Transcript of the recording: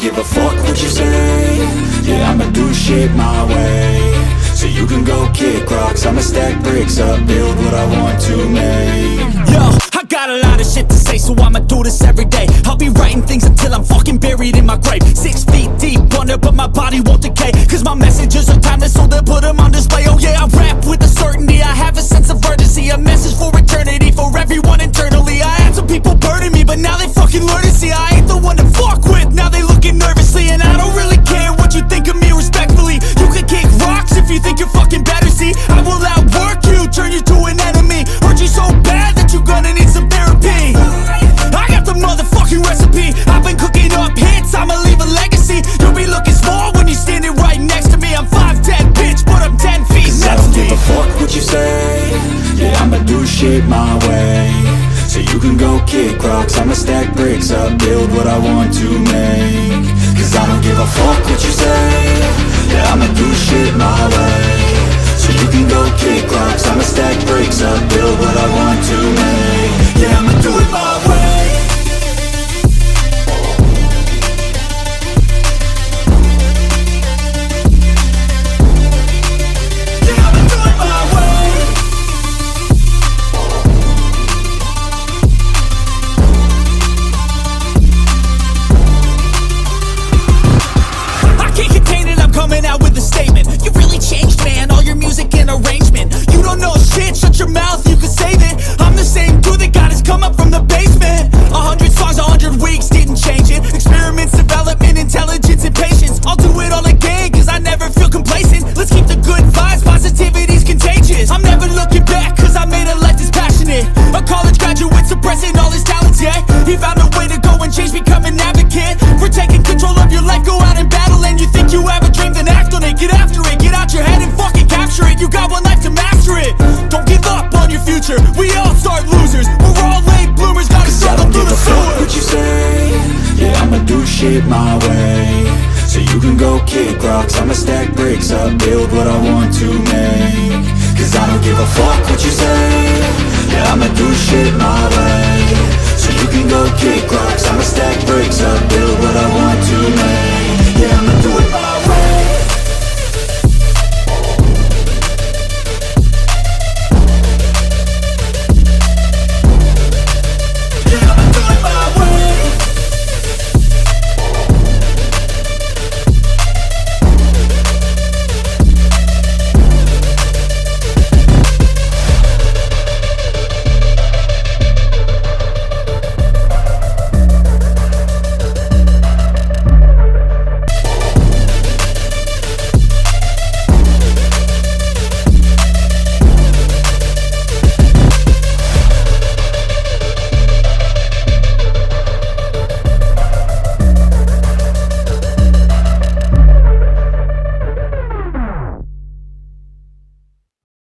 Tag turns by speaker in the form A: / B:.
A: give a fuck what you say. Yeah, I'ma do shit my way. So you can go kick rocks, I'ma stack bricks up, build what I want to make.
B: Yo, I got a lot of shit to say, so I'ma do this every day. I'll be writing things until I'm fucking buried in my grave. 6 feet deep under, but my body won't decay. Cause my messages are timeless, so they'll put them on display. Oh yeah, I rap with a certainty, I have a sense of urgency. A message for eternity, for everyone internally. I had some people burning me, but now they fucking learn to see I ain't the one to fuck with, now they looking nervously. And I don't really care what you think of me respectfully. You can kick rocks if you think you're fucking better, see. I will outwork you, turn you to an enemy. Hurt you so bad that you're gonna need some therapy. I got the motherfucking recipe, I've been cooking up hits, I'ma leave a legacy. You'll be looking small when you're standing right next to me. I'm 5'10", bitch, but I'm 10 feet next to me.
A: I don't give a fuck what you say. Yeah, I'ma do shit my way. So you can go kick rocks, I'ma stack bricks up, build what I want to make. Cause I don't give a fuck what you say. Yeah, I'ma do shit my way. So you can go kick rocks, I'ma stack bricks up, build what I want to make. Yeah, I'ma do it my way.
B: Shut your mouth, you can save it. I'm the same dude that got his come up from the basement. 100 songs, 100 weeks, didn't change it. Experiments, development, intelligence, and patience. I'll do it all again, cause I never feel complacent. Let's keep the good vibes, positivity's contagious. I'm never looking back, cause I made a life that's passionate. A college graduate suppressing all his talents, yeah. He found a way to go and change, become an advocate. For taking control of your life, go out and battle. And you think you have a dream, then act on it. Get after it, get out your head and fucking capture it. You got one life to master it. Don't give up on your future, we all start losers. We're all late bloomers, gotta struggle through the sewer.
A: What you say? Yeah, I'ma do shit my way. So you can go kick rocks, I'ma stack bricks up, build what I want to make. Cause I don't give a fuck what you say. Yeah, I'ma do shit my way. So you can go kick rocks, I'ma stack bricks up, build what I want to make.